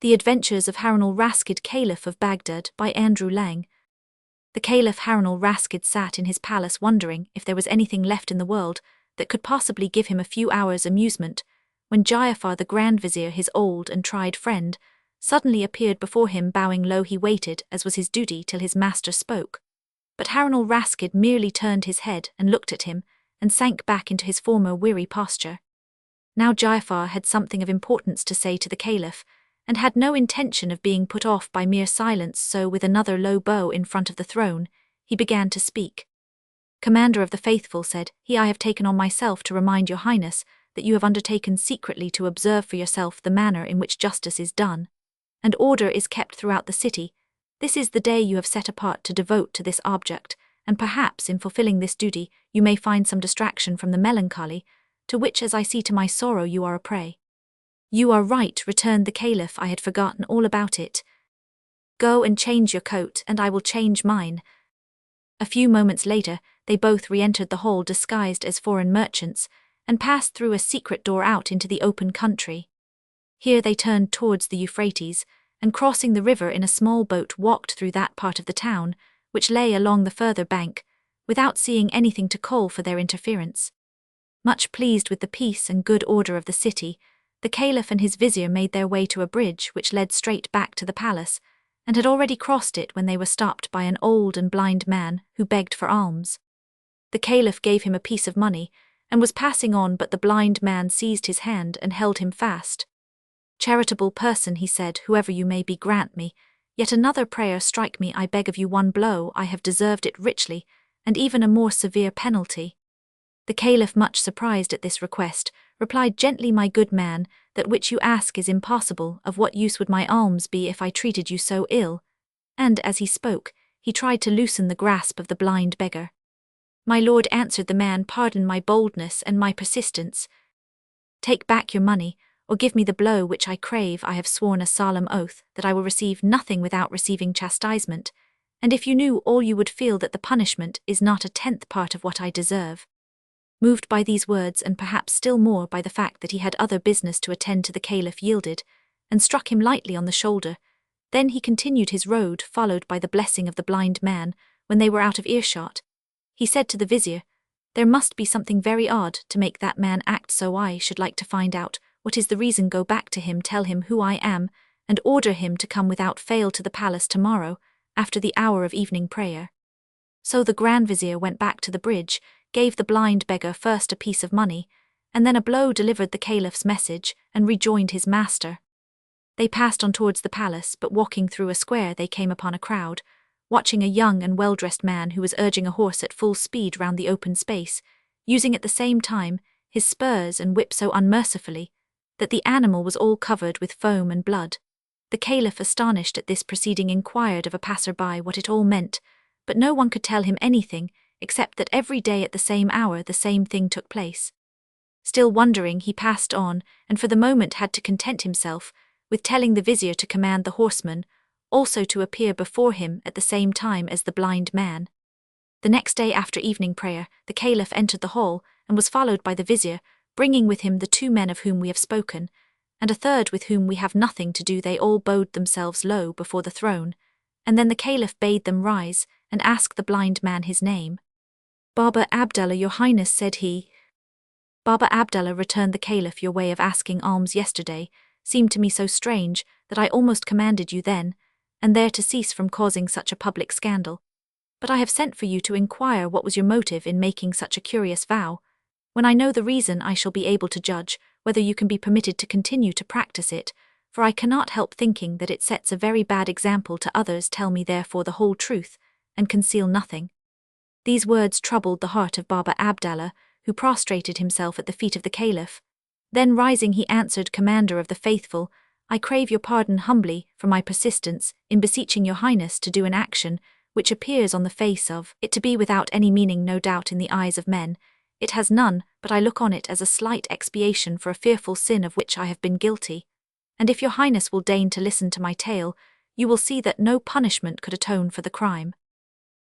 The Adventures of Haroun-al-Raschid, Caliph of Baghdad, by Andrew Lang. The Caliph Haroun-al-Raschid sat in his palace wondering if there was anything left in the world that could possibly give him a few hours' amusement, when Ja'afar the Grand Vizier, his old and tried friend, suddenly appeared before him. Bowing low, he waited, as was his duty, till his master spoke. But Haroun-al-Raschid merely turned his head and looked at him, and sank back into his former weary posture. Now Ja'afar had something of importance to say to the Caliph, and had no intention of being put off by mere silence, so with another low bow in front of the throne, he began to speak. "Commander of the Faithful," said he, "I have taken on myself to remind your Highness that you have undertaken secretly to observe for yourself the manner in which justice is done, and order is kept throughout the city. This is the day you have set apart to devote to this object, and perhaps in fulfilling this duty you may find some distraction from the melancholy, to which, as I see to my sorrow, you are a prey." "You are right," returned the Caliph, "I had forgotten all about it. Go and change your coat, and I will change mine." A few moments later, they both re-entered the hall disguised as foreign merchants, and passed through a secret door out into the open country. Here they turned towards the Euphrates, and crossing the river in a small boat walked through that part of the town, which lay along the further bank, without seeing anything to call for their interference. Much pleased with the peace and good order of the city, the Caliph and his vizier made their way to a bridge which led straight back to the palace, and had already crossed it when they were stopped by an old and blind man who begged for alms. The Caliph gave him a piece of money, and was passing on, but the blind man seized his hand and held him fast. "Charitable person," he said, "whoever you may be, grant me yet another prayer. Strike me, I beg of you, one blow. I have deserved it richly, and even a more severe penalty." The Caliph, much surprised at this request, replied gently, "My good man, that which you ask is impossible. Of what use would my alms be if I treated you so ill?" And, as he spoke, he tried to loosen the grasp of the blind beggar. "My lord," answered the man, "pardon my boldness and my persistence. Take back your money, or give me the blow which I crave. I have sworn a solemn oath that I will receive nothing without receiving chastisement, and if you knew all you would feel that the punishment is not a 10th part of what I deserve." Moved by these words, and perhaps still more by the fact that he had other business to attend to, the Caliph yielded, and struck him lightly on the shoulder. Then he continued his road, followed by the blessing of the blind man. When they were out of earshot, he said to the vizier, "There must be something very odd to make that man act so. I should like to find out what is the reason. Go back to him, tell him who I am, and order him to come without fail to the palace tomorrow, after the hour of evening prayer." So the Grand Vizier went back to the bridge, gave the blind beggar first a piece of money, and then a blow, delivered the Caliph's message, and rejoined his master. They passed on towards the palace, but walking through a square they came upon a crowd, watching a young and well-dressed man who was urging a horse at full speed round the open space, using at the same time his spurs and whip so unmercifully that the animal was all covered with foam and blood. The Caliph, astonished at this proceeding, inquired of a passer-by what it all meant, but no one could tell him anything, except that every day at the same hour the same thing took place. Still wondering, he passed on, and for the moment had to content himself with telling the vizier to command the horseman also to appear before him at the same time as the blind man. The next day after evening prayer, the Caliph entered the hall and was followed by the vizier, bringing with him the 2 men of whom we have spoken, and a third with whom we have nothing to do. They all bowed themselves low before the throne, and then the Caliph bade them rise and ask the blind man his name. "Baba Abdallah, your Highness," said he. "Baba Abdallah," returned the Caliph, "your way of asking alms yesterday seemed to me so strange that I almost commanded you then and there to cease from causing such a public scandal. But I have sent for you to inquire what was your motive in making such a curious vow. When I know the reason, I shall be able to judge whether you can be permitted to continue to practice it, for I cannot help thinking that it sets a very bad example to others. Tell me therefore the whole truth, and conceal nothing." These words troubled the heart of Baba Abdallah, who prostrated himself at the feet of the Caliph. Then rising, he answered, "Commander of the Faithful, I crave your pardon humbly for my persistence in beseeching your Highness to do an action which appears on the face of it to be without any meaning. No doubt in the eyes of men it has none, but I look on it as a slight expiation for a fearful sin of which I have been guilty. And if your Highness will deign to listen to my tale, you will see that no punishment could atone for the crime."